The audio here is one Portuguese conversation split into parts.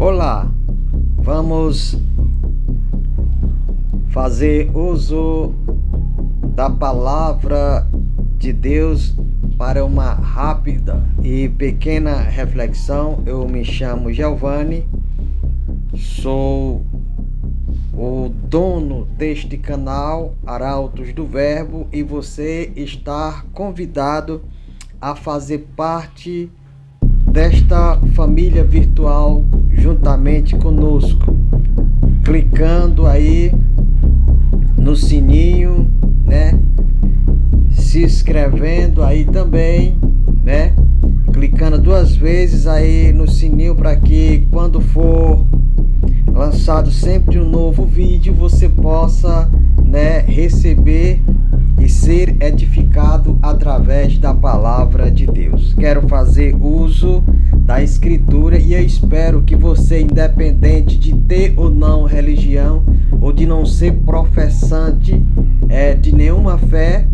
Olá, vamos fazer uso da palavra de Deus para uma rápida e pequena reflexão. Eu me chamo Giovanni, sou o dono deste canal Arautos do Verbo e você está convidado a fazer parte desta família virtual juntamente conosco, clicando aí no sininho, né? Se inscrevendo aí também, né? Clicando 2 vezes aí no sininho para que quando for lançado sempre um novo vídeo você possa, né, receber e ser edificado através da palavra de Deus. Quero fazer uso da escritura e eu espero que você, independente de ter ou não religião ou de não ser professante de nenhuma fé,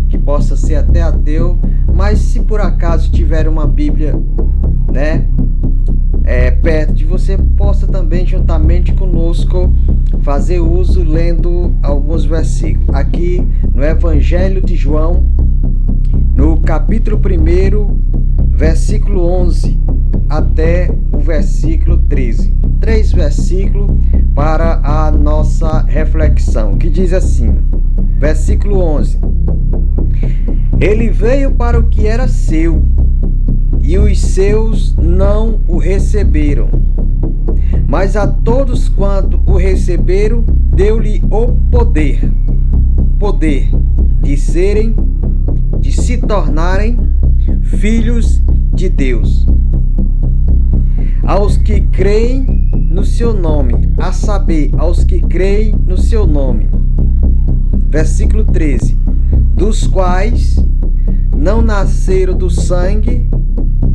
que possa ser até ateu, mas se por acaso tiver uma Bíblia, né, perto de você, possa também juntamente conosco fazer uso lendo alguns versículos. Aqui no Evangelho de João, no capítulo 1, versículo 11 até o versículo 13. 3 versículos para a nossa reflexão, que diz assim, versículo 11: Ele veio para o que era seu, e os seus não o receberam. Mas a todos quanto o receberam, deu-lhe o poder de se tornarem filhos de Deus. Aos que creem no seu nome, a saber, aos que creem no seu nome. Versículo 13: Dos quais não nasceram do sangue,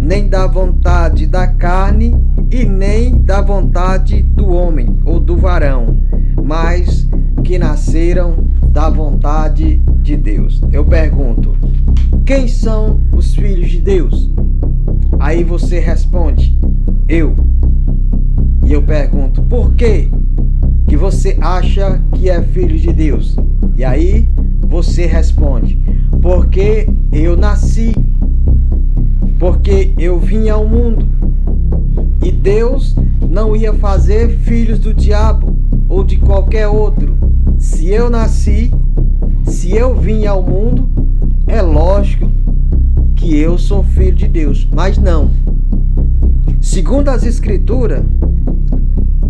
nem da vontade da carne, e nem da vontade do homem ou do varão, mas que nasceram da vontade de Deus. Eu pergunto, quem são os filhos de Deus? Aí você responde, eu. E eu pergunto, por que você acha que é filho de Deus? E aí você responde, porque eu nasci, porque eu vim ao mundo. E Deus não ia fazer filhos do diabo ou de qualquer outro. Se eu nasci, se eu vim ao mundo, é lógico que eu sou filho de Deus. Mas não. Segundo as Escrituras,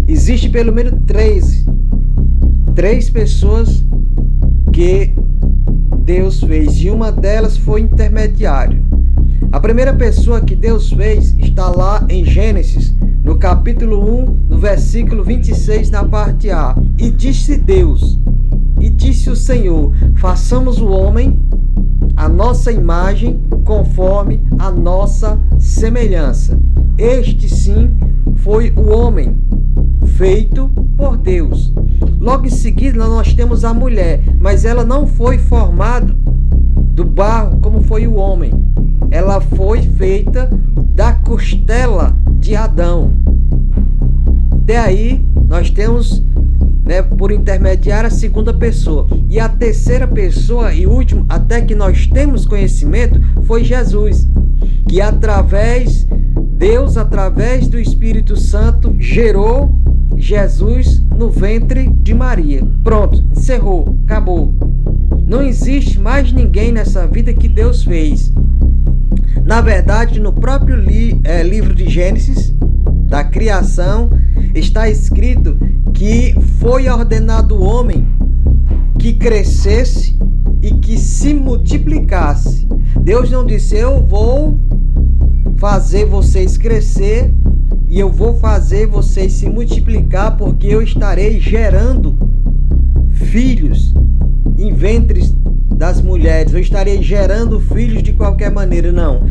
existe pelo menos três pessoas que Deus fez. E uma delas foi intermediário. A primeira pessoa que Deus fez está lá em Gênesis, no capítulo 1, no versículo 26, na parte A. E disse Deus, e disse o Senhor, façamos o homem a nossa imagem, conforme a nossa semelhança. Este sim foi o homem feito por Deus. Logo em seguida nós temos a mulher, mas ela não foi formada do barro como foi o homem. Ela foi feita da costela de Adão. Daí nós temos, né, por intermediário a segunda pessoa. E a terceira pessoa e última, até que nós temos conhecimento, foi Jesus. Que Deus, através do Espírito Santo, gerou Jesus no ventre de Maria. Pronto, encerrou, acabou. Não existe mais ninguém nessa vida que Deus fez. Na verdade, no próprio livro de Gênesis, da criação, está escrito que foi ordenado o homem que crescesse e que se multiplicasse. Deus não disse, eu vou fazer vocês crescer e eu vou fazer vocês se multiplicar porque eu estarei gerando filhos em ventres das mulheres, eu estarei gerando filhos de qualquer maneira, não.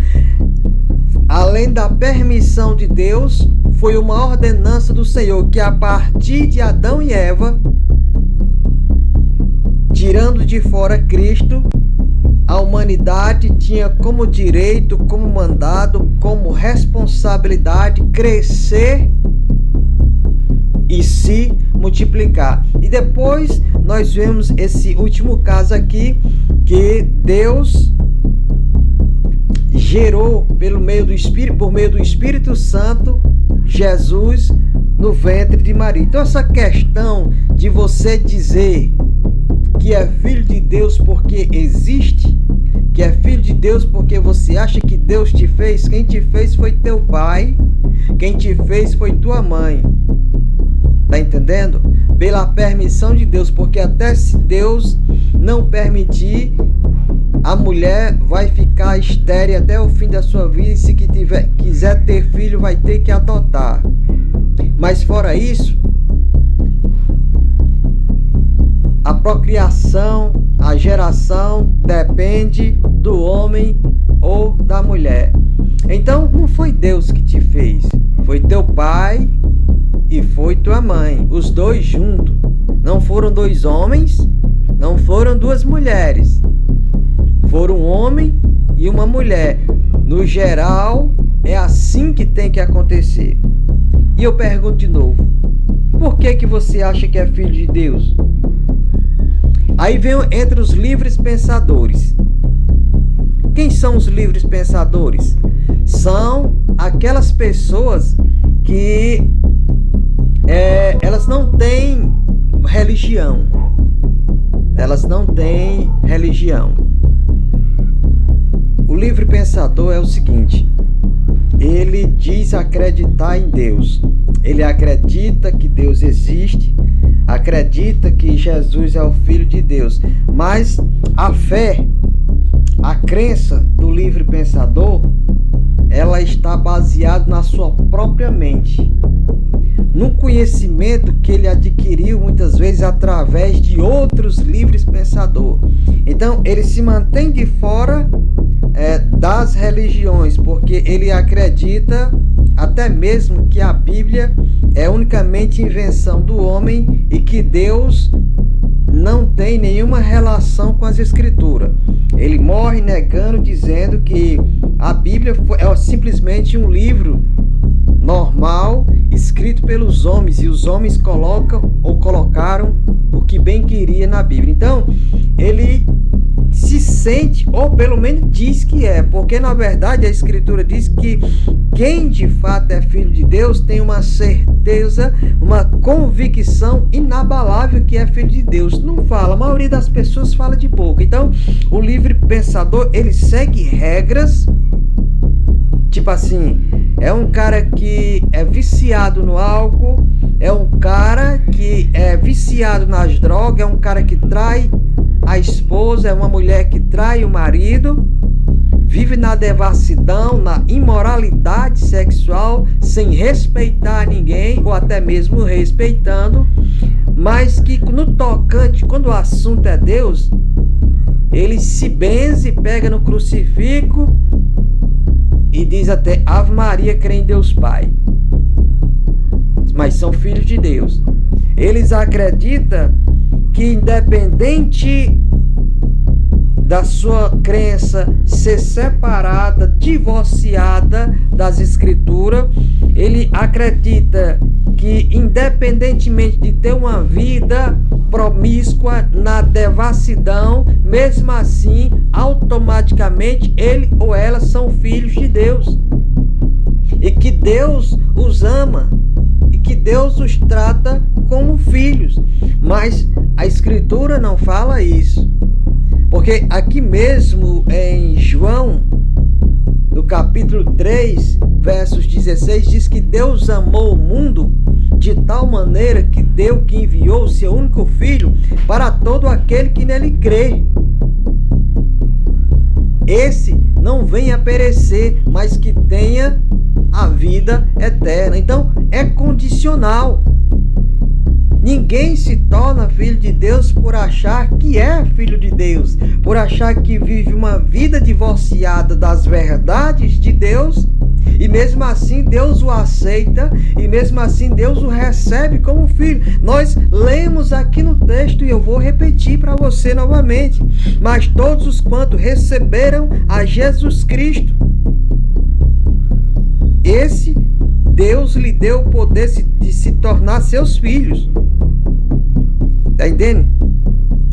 Além da permissão de Deus, foi uma ordenança do Senhor que a partir de Adão e Eva, tirando de fora Cristo, a humanidade tinha como direito, como mandado, como responsabilidade crescer e se multiplicar. E depois nós vemos esse último caso aqui, que Deus gerou por meio do Espírito Santo, Jesus no ventre de Maria. Então essa questão de você dizer que é filho de Deus porque existe, que é filho de Deus porque você acha que Deus te fez, quem te fez foi teu pai, quem te fez foi tua mãe. Tá entendendo? Pela permissão de Deus, porque até se Deus não permitir, a mulher vai ficar estéril até o fim da sua vida, e se quiser ter filho, vai ter que adotar. Mas fora isso, a procriação, a geração depende do homem ou da mulher. Então não foi Deus que te fez, foi teu pai e foi tua mãe, os dois juntos. Não foram dois homens, não foram duas mulheres, foram um homem e uma mulher. No geral, é assim que tem que acontecer. E eu pergunto de novo, por que você acha que é filho de Deus? Aí vem entre os livres pensadores. Quem são os livres pensadores? São aquelas pessoas que elas não têm religião. Elas não têm religião. O livre pensador é o seguinte: ele diz acreditar em Deus. Ele acredita que Deus existe, acredita que Jesus é o Filho de Deus. Mas a fé, a crença do livre pensador, ela está baseada na sua própria mente, no conhecimento que ele adquiriu muitas vezes através de outros livres pensadores. Então ele se mantém de fora das religiões, porque ele acredita até mesmo que a Bíblia é unicamente invenção do homem e que Deus não tem nenhuma relação com as Escrituras. Ele morre negando, dizendo que a Bíblia é simplesmente um livro normal, escrito pelos homens, e os homens colocam ou colocaram o que bem queria na Bíblia. Então, ele se sente, ou pelo menos diz que é, porque na verdade a Escritura diz que quem de fato é filho de Deus tem uma certeza, uma convicção inabalável que é filho de Deus. Não fala, a maioria das pessoas fala de boca. Então, o livre pensador, ele segue regras, tipo assim, é um cara que é viciado no álcool, é um cara que é viciado nas drogas, é um cara que trai a esposa, é uma mulher que trai o marido, vive na devassidão, na imoralidade sexual, sem respeitar ninguém, ou até mesmo respeitando, mas que no tocante, quando o assunto é Deus, ele se benze, pega no crucifixo e diz até Ave Maria, crê em Deus Pai. Mas são filhos de Deus. Eles acreditam que, independente da sua crença ser separada, divorciada das Escrituras, ele acredita que, independentemente de ter uma vida promíscua na devassidão, mesmo assim, automaticamente ele ou ela são filhos de Deus, e que Deus os ama e que Deus os trata como filhos. Mas a Escritura não fala isso, porque aqui mesmo em João, no capítulo 3, versos 16, diz que Deus amou o mundo de tal maneira que deu, que enviou o seu único filho para todo aquele que nele crê. Esse não venha a perecer, mas que tenha a vida eterna. Então é condicional. Ninguém se torna filho de Deus por achar que é filho de Deus, por achar que vive uma vida divorciada das verdades de Deus, e mesmo assim Deus o aceita, e mesmo assim Deus o recebe como filho. Nós lemos aqui no texto, e eu vou repetir para você novamente: mas todos os quantos receberam a Jesus Cristo, esse Deus lhe deu o poder de se tornar seus filhos. Está entendendo?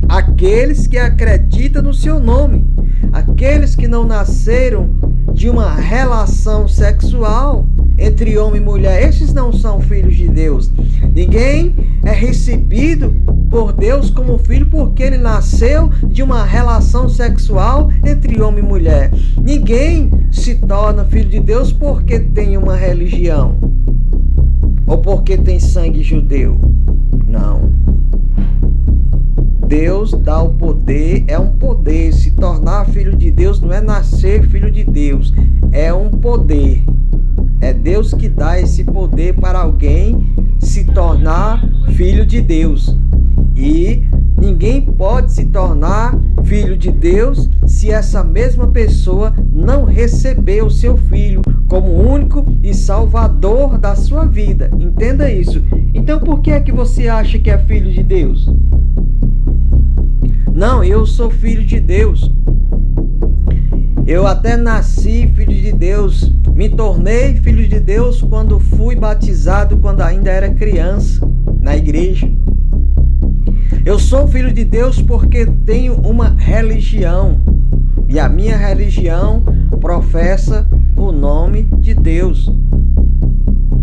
Aqueles que acreditam no seu nome, aqueles que não nasceram de uma relação sexual entre homem e mulher, esses não são filhos de Deus. Ninguém é recebido por Deus como filho porque ele nasceu de uma relação sexual entre homem e mulher. Ninguém se torna filho de Deus porque tem uma religião ou porque tem sangue judeu. Não. Deus dá o poder, é um poder. Se tornar filho de Deus não é nascer filho de Deus, é um poder. É Deus que dá esse poder para alguém se tornar filho de Deus. E ninguém pode se tornar filho de Deus se essa mesma pessoa não receber o seu filho como único e salvador da sua vida. Entenda isso. Então por que é que você acha que é filho de Deus? Não, eu sou filho de Deus. Eu até nasci filho de Deus. Me tornei filho de Deus quando fui batizado, quando ainda era criança, na igreja. Eu sou filho de Deus porque tenho uma religião. E a minha religião professa o nome de Deus.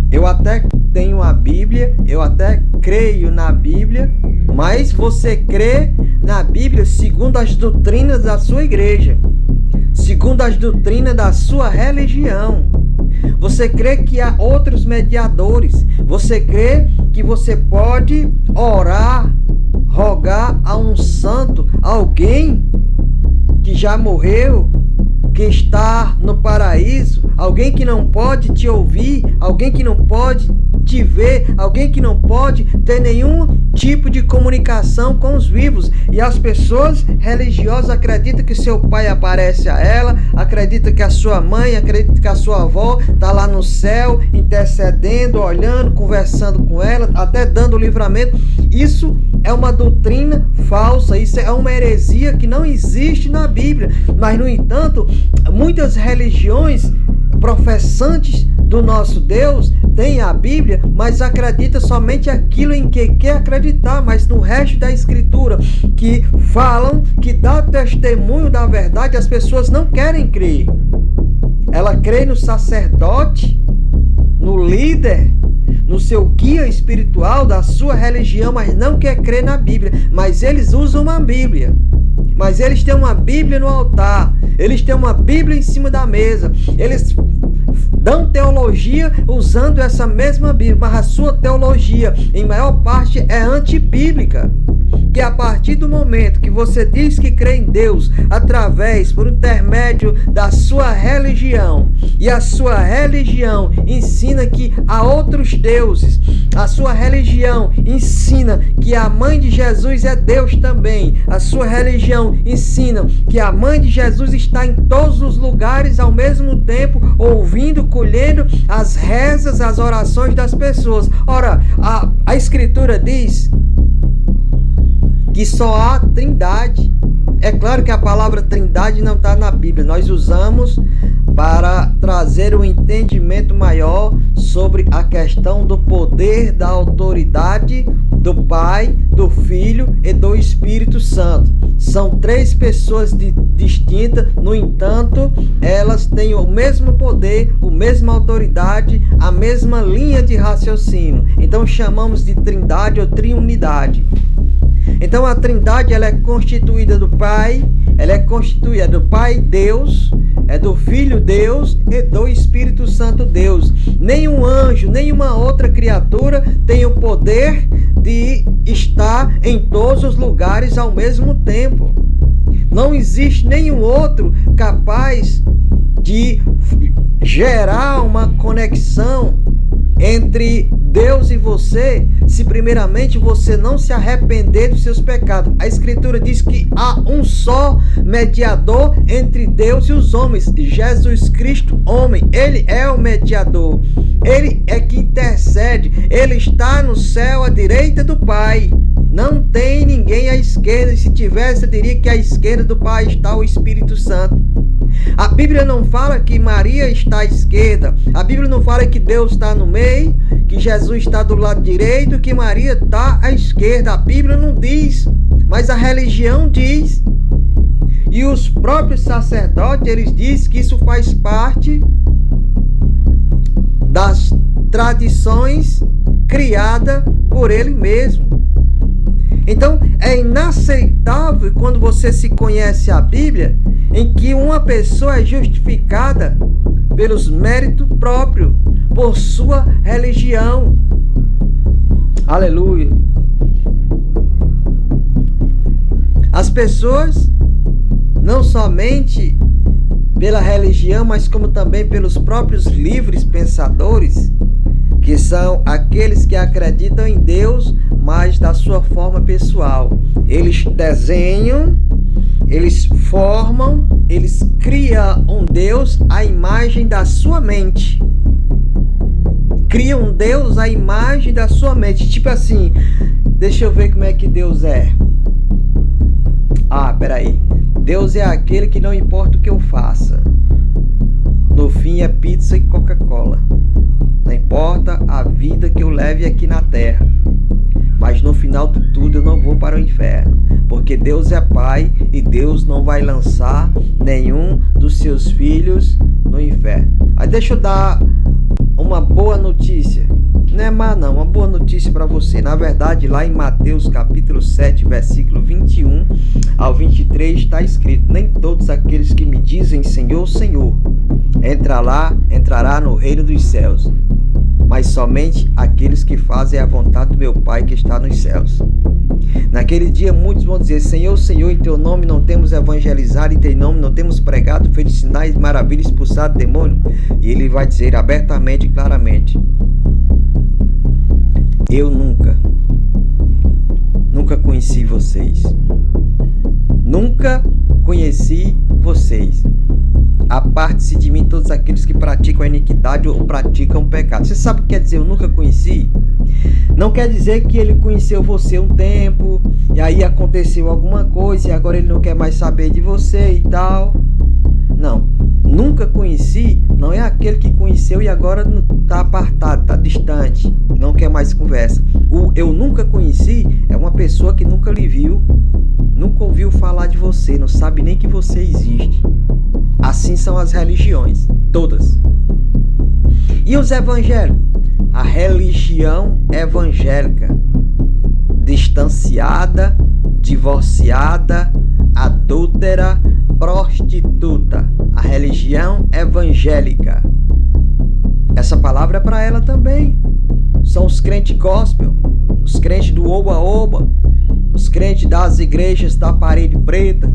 Eu até tenho a Bíblia, eu até creio na Bíblia, mas você crê na Bíblia segundo as doutrinas da sua igreja, segundo as doutrinas da sua religião. Você crê que há outros mediadores. Você crê que você pode orar, rogar a um santo, alguém que já morreu, que está no paraíso, alguém que não pode te ouvir, alguém que não pode te ver, alguém que não pode ter nenhum tipo de comunicação com os vivos. E as pessoas religiosas acreditam que seu pai aparece a ela, acreditam que a sua mãe, acreditam que a sua avó está lá no céu, intercedendo, olhando, conversando com ela, até dando livramento. Isso é uma doutrina falsa, isso é uma heresia que não existe na Bíblia. Mas, no entanto, muitas religiões professantes do nosso Deus têm a Bíblia, mas acredita somente aquilo em que quer acreditar, mas no resto da Escritura, que falam, que dá testemunho da verdade, as pessoas não querem crer. Ela crê no sacerdote, no líder, no seu guia espiritual da sua religião, mas não quer crer na Bíblia. Mas eles usam uma Bíblia. Mas eles têm uma Bíblia no altar. Eles têm uma Bíblia em cima da mesa. Eles dão teologia usando essa mesma Bíblia. Mas a sua teologia, em maior parte, é antibíblica. Que a partir do momento que você diz que crê em Deus através, por intermédio da sua religião, e a sua religião ensina que há outros deuses, a sua religião ensina que a mãe de Jesus é Deus também, a sua religião ensina que a mãe de Jesus está em todos os lugares ao mesmo tempo, ouvindo, colhendo as rezas, as orações das pessoas. Ora, a Escritura diz que só há Trindade. É claro que a palavra Trindade não está na Bíblia. Nós usamos para trazer um entendimento maior sobre a questão do poder, da autoridade do Pai, do Filho e do Espírito Santo. São três pessoas distintas, no entanto, elas têm o mesmo poder, a mesma autoridade, a mesma linha de raciocínio. Então chamamos de Trindade ou Triunidade. Então a Trindade, ela é constituída do Pai, ela é constituída do Pai Deus, é do Filho Deus e do Espírito Santo Deus. Nenhum anjo, nenhuma outra criatura tem o poder de estar em todos os lugares ao mesmo tempo. Não existe nenhum outro capaz de gerar uma conexão entre Deus e você, se primeiramente você não se arrepender dos seus pecados. A Escritura diz que há um só mediador entre Deus e os homens, Jesus Cristo, homem. Ele é o mediador, ele é que intercede, ele está no céu à direita do Pai. Não tem ninguém à esquerda, e se tivesse, eu diria que à esquerda do Pai está o Espírito Santo. A Bíblia não fala que Maria está à esquerda. A Bíblia não fala que Deus está no meio, que Jesus está do lado direito, que Maria está à esquerda. A Bíblia não diz, mas a religião diz. E os próprios sacerdotes, eles dizem que isso faz parte das tradições criadas por ele mesmo. Então, é inaceitável quando você se conhece a Bíblia, em que uma pessoa é justificada pelos méritos próprios, por sua religião. Aleluia. As pessoas, não somente pela religião, mas como também pelos próprios livres pensadores, que são aqueles que acreditam em Deus, mas da sua forma pessoal. Eles desenham, eles formam, eles criam um Deus à imagem da sua mente. Criam um Deus à imagem da sua mente. Tipo assim, deixa eu ver como é que Deus é. Ah, peraí. Deus é aquele que não importa o que eu faça. No fim é pizza e Coca-Cola. Não importa a vida que eu leve aqui na terra. Mas no final de tudo eu não vou para o inferno. Porque Deus é Pai e Deus não vai lançar nenhum dos seus filhos no inferno. Aí deixa eu dar uma boa notícia. Não é má não, uma boa notícia para você. Na verdade, lá em Mateus capítulo 7, versículo 21 ao 23 está escrito: nem todos aqueles que me dizem Senhor, Senhor, entrará no reino dos céus, mas somente aqueles que fazem a vontade do meu Pai que está nos céus. Naquele dia muitos vão dizer: Senhor, Senhor, em teu nome não temos evangelizado, em teu nome não temos pregado, feito sinais, maravilhas, expulsado demônio. E ele vai dizer abertamente e claramente: eu nunca conheci vocês. Nunca conheci vocês. Aparte-se de mim todos aqueles que praticam a iniquidade ou praticam o pecado. Você sabe o que quer dizer eu nunca conheci? Não quer dizer que ele conheceu você um tempo, e aí aconteceu alguma coisa, e agora ele não quer mais saber de você e tal. Não. Nunca conheci não é aquele que conheceu e agora está apartado, está distante, não quer mais conversa. O eu nunca conheci é uma pessoa que nunca lhe viu, nunca ouviu falar de você, não sabe nem que você existe. Assim são as religiões, todas. E os evangélicos? A religião evangélica, distanciada, divorciada, adúltera, prostituta. A religião evangélica. Essa palavra é para ela também. São os crentes gospel, os crentes do oba-oba, os crentes das igrejas da parede preta,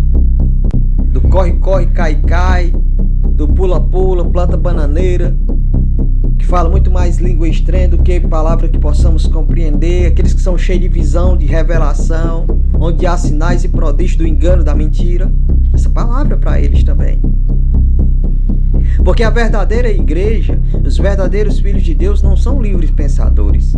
do corre-corre, cai-cai, do pula-pula, planta bananeira, que fala muito mais língua estranha do que palavra que possamos compreender, aqueles que são cheios de visão, de revelação, onde há sinais e prodígios do engano, da mentira. Essa palavra é para eles também. Porque a verdadeira igreja, os verdadeiros filhos de Deus não são livres pensadores.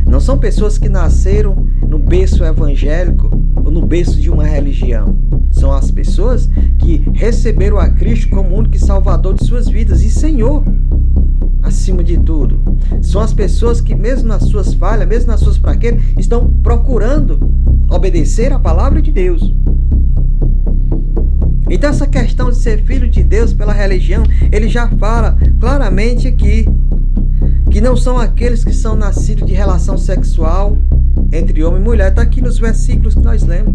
Não são pessoas que nasceram no berço evangélico ou no berço de uma religião. São as pessoas que receberam a Cristo como único e salvador de suas vidas e Senhor, acima de tudo. São as pessoas que mesmo nas suas falhas, mesmo nas suas fraquezas, estão procurando obedecer a palavra de Deus. Então essa questão de ser filho de Deus pela religião, ele já fala claramente aqui que não são aqueles que são nascidos de relação sexual entre homem e mulher. Está aqui nos versículos que nós lemos.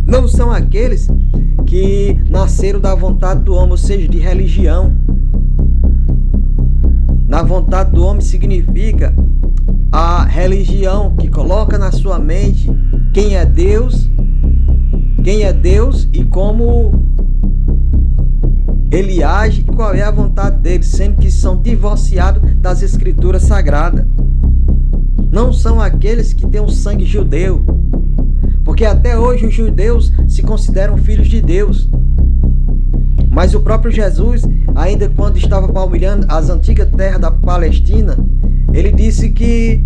Não são aqueles que nasceram da vontade do homem, ou seja, de religião. Na vontade do homem significa a religião que coloca na sua mente quem é Deus e como ele age e qual é a vontade dele, sendo que são divorciados das escrituras sagradas. Não são aqueles que têm o sangue judeu, porque até hoje os judeus se consideram filhos de Deus. Mas o próprio Jesus, ainda quando estava palmilhando as antigas terras da Palestina, ele disse que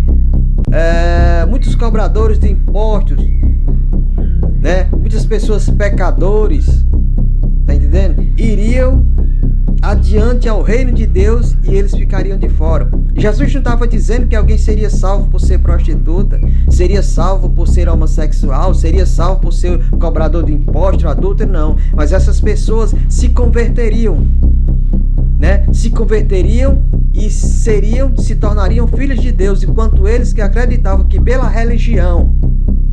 muitos cobradores de impostos, muitas pessoas pecadores, tá entendendo? entendendo? Iriam adiante ao reino de Deus e eles ficariam de fora. Jesus não estava dizendo que alguém seria salvo por ser prostituta, seria salvo por ser homossexual, seria salvo por ser cobrador de impostos, adúltero, não. Mas essas pessoas se converteriam, né? Se converteriam e se tornariam filhos de Deus, enquanto eles que acreditavam que pela religião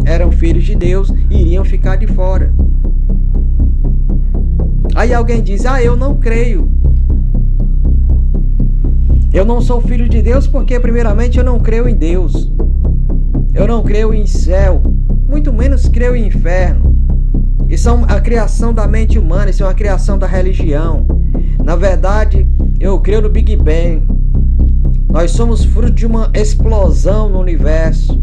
eram filhos de Deus, iriam ficar de fora. Aí alguém diz: eu não creio. Eu não sou filho de Deus porque, primeiramente, eu não creio em Deus. Eu não creio em céu, muito menos creio em inferno. Isso é a criação da mente humana, isso é uma criação da religião. Na verdade, eu creio no Big Bang. Nós somos fruto de uma explosão no universo,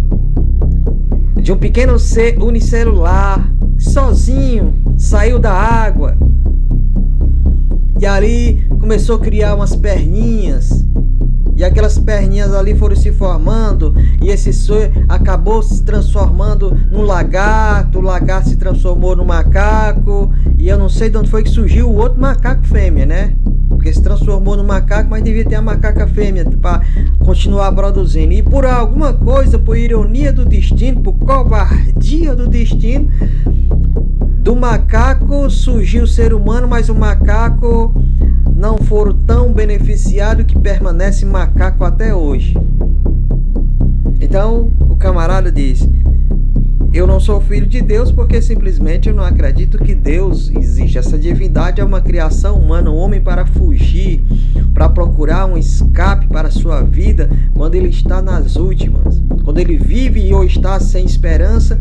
de um pequeno ser unicelular, sozinho, saiu da água. E ali começou a criar umas perninhas. E aquelas perninhas ali foram se formando. E esse ser acabou se transformando num lagarto. O lagarto se transformou num macaco. E eu não sei de onde foi que surgiu o outro macaco fêmea, né? Porque se transformou no macaco, mas devia ter a macaca fêmea para continuar produzindo. E por alguma coisa, por ironia do destino, por covardia do destino, do macaco surgiu o ser humano, mas o macaco não foram tão beneficiados que permanece macaco até hoje. Então o camarada diz: eu não sou filho de Deus porque simplesmente eu não acredito que Deus existe. Essa divindade é uma criação humana, o homem para fugir, para procurar um escape para a sua vida quando ele está nas últimas, quando ele vive ou está sem esperança.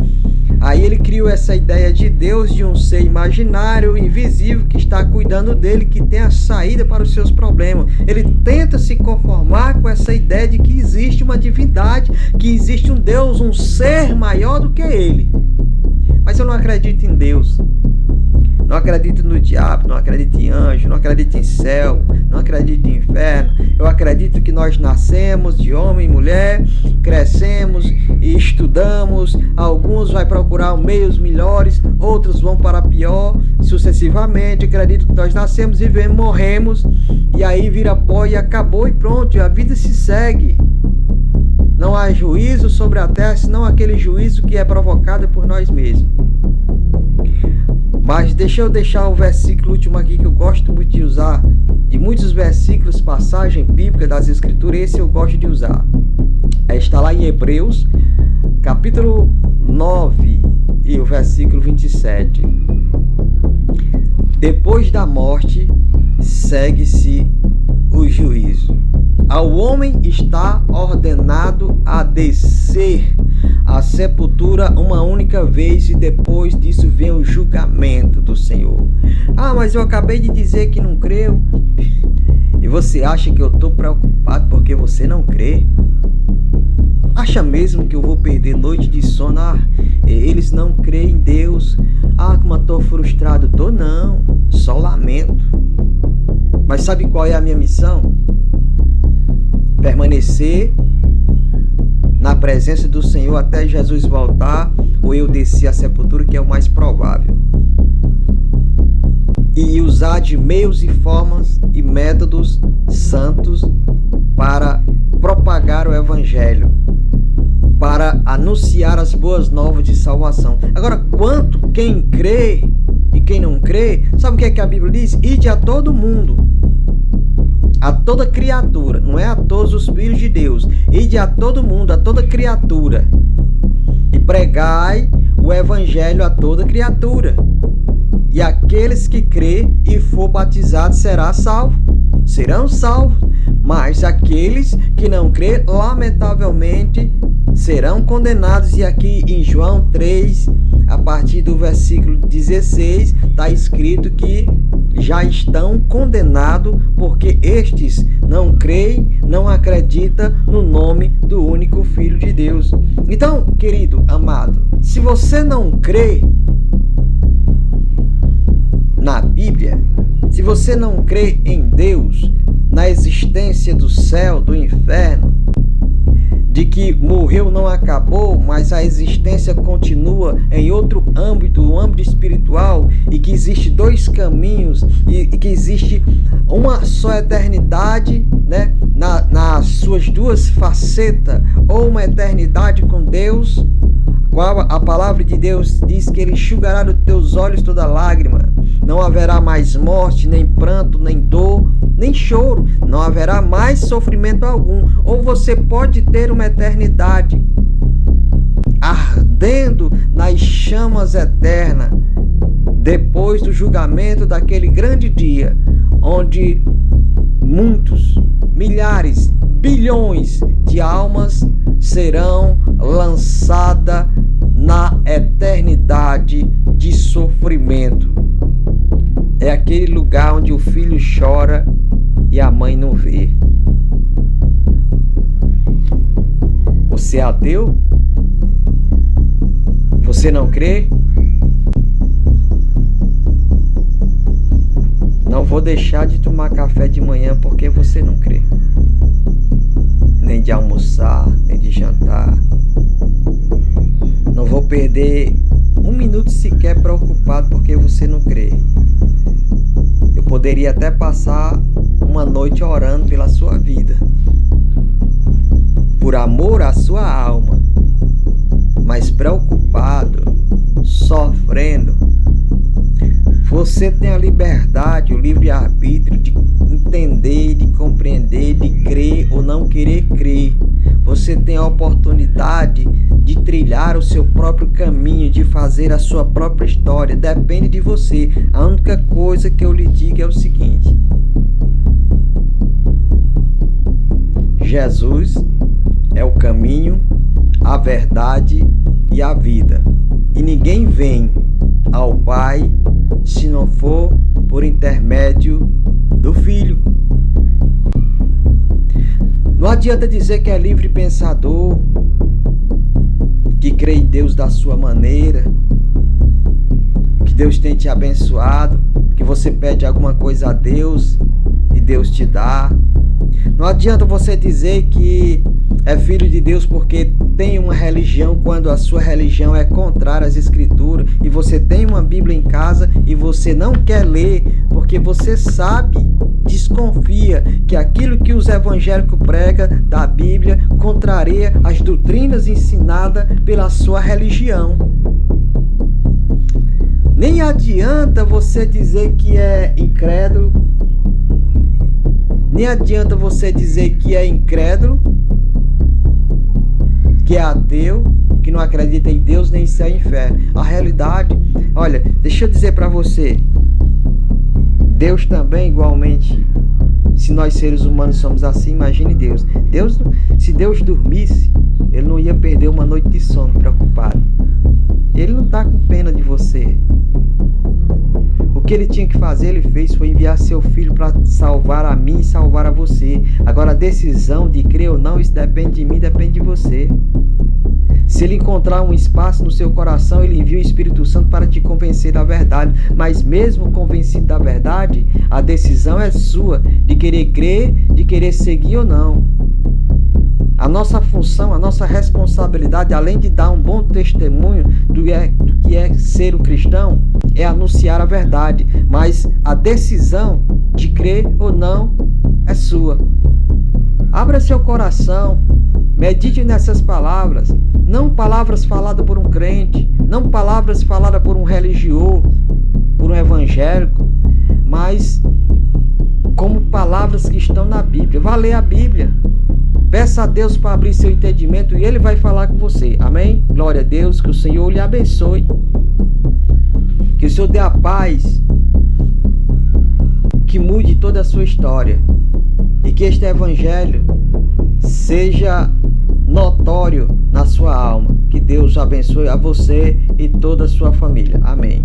Aí ele criou essa ideia de Deus, de um ser imaginário, invisível, que está cuidando dele, que tem a saída para os seus problemas. Ele tenta se conformar com essa ideia de que existe uma divindade, que existe um Deus, um ser maior do que ele. Mas eu não acredito em Deus. Não acredito no diabo, não acredito em anjo, não acredito em céu, não acredito em inferno. Eu acredito que nós nascemos de homem e mulher, crescemos e estudamos. Alguns vão procurar meios melhores, outros vão para pior, sucessivamente. Acredito que nós nascemos, vivemos, morremos, e aí vira pó e acabou e pronto, e a vida se segue. Não há juízo sobre a terra, senão aquele juízo que é provocado por nós mesmos. Mas deixa eu deixar o versículo último aqui que eu gosto muito de usar. De muitos versículos, passagem bíblica das Escrituras, esse eu gosto de usar. Está lá em Hebreus, capítulo 9, e o versículo 27. Depois da morte, segue-se o juízo. Ao homem está ordenado a descer à sepultura uma única vez e depois disso vem o julgamento do Senhor. Mas eu acabei de dizer que não creio. E você acha que eu estou preocupado porque você não crê? Acha mesmo que eu vou perder noite de sono? Eles não creem em Deus. Como eu estou frustrado. Tô não, só lamento. Mas sabe qual é a minha missão? Permanecer na presença do Senhor até Jesus voltar, ou eu descer à sepultura, que é o mais provável. E usar de meios e formas e métodos santos para propagar o Evangelho, para anunciar as boas novas de salvação. Agora, quanto quem crê e quem não crê, sabe o que é que a Bíblia diz? Ide a todo mundo, a toda criatura, não é a todos os filhos de Deus, ide a todo mundo, a toda criatura, e pregai o evangelho a toda criatura. E aqueles que crê e for batizado serão salvos, mas aqueles que não crê, lamentavelmente, serão condenados. E aqui em João 3, a partir do versículo 16, está escrito que já estão condenados porque estes não creem, não acreditam no nome do único Filho de Deus. Então, querido, amado, se você não crê na Bíblia, se você não crê em Deus, na existência do céu, do inferno, de que morreu não acabou, mas a existência continua em outro âmbito, o âmbito espiritual, e que existe dois caminhos e que existe uma só eternidade, né, nas suas duas facetas, ou uma eternidade com Deus, qual a palavra de Deus diz que Ele enxugará dos teus olhos toda lágrima, não haverá mais morte, nem pranto, nem dor, nem choro, não haverá mais sofrimento algum. Ou você pode ter uma eternidade ardendo nas chamas eternas, depois do julgamento daquele grande dia, onde muitos, milhares, bilhões de almas serão lançadas na eternidade de sofrimento. É aquele lugar onde o filho chora e a mãe não vê. Você é ateu? Você não crê? Não vou deixar de tomar café de manhã porque você não crê. Nem de almoçar, nem de jantar. Não vou perder um minuto sequer preocupado porque você não crê. Eu poderia até passar uma noite orando pela sua vida, por amor à sua alma, mas preocupado, sofrendo. Você tem a liberdade, o livre-arbítrio de entender, de compreender, de crer ou não querer crer. Você tem a oportunidade de trilhar o seu próprio caminho, de fazer a sua própria história. Depende de você. A única coisa que eu lhe digo é o seguinte: Jesus é o caminho, a verdade e a vida. E ninguém vem ao Pai se não for por intermédio do Filho. Não adianta dizer que é livre pensador, que crê em Deus da sua maneira, que Deus tem te abençoado, que você pede alguma coisa a Deus e Deus te dá. Não adianta você dizer que é filho de Deus porque tem uma religião quando a sua religião é contrária às Escrituras, e você tem uma Bíblia em casa e você não quer ler porque você sabe, desconfia que aquilo que os evangélicos pregam da Bíblia contraria as doutrinas ensinadas pela sua religião. Nem adianta você dizer que é incrédulo, nem adianta você dizer que é incrédulo, que é ateu, que não acredita em Deus, nem em céu e inferno. A realidade, olha, deixa eu dizer para você, Deus também igualmente, se nós seres humanos somos assim, imagine Deus. Se Deus dormisse, Ele não ia perder uma noite de sono preocupado. Ele não está com pena de você. O que Ele tinha que fazer, Ele fez, foi enviar seu Filho para salvar a mim e salvar a você. Agora a decisão de crer ou não, isso depende de mim, depende de você. Se Ele encontrar um espaço no seu coração, Ele envia o Espírito Santo para te convencer da verdade. Mas mesmo convencido da verdade, a decisão é sua, de querer crer, de querer seguir ou não. A nossa função, a nossa responsabilidade, além de dar um bom testemunho do que é ser o cristão, é anunciar a verdade. Mas a decisão de crer ou não é sua. Abra seu coração, medite nessas palavras. Não palavras faladas por um crente, não palavras faladas por um religioso, por um evangélico, mas como palavras que estão na Bíblia. Vá ler a Bíblia. Peça a Deus para abrir seu entendimento e Ele vai falar com você. Amém? Glória a Deus, que o Senhor lhe abençoe. Que o Senhor dê a paz, que mude toda a sua história. E que este evangelho seja notório na sua alma. Que Deus abençoe a você e toda a sua família. Amém.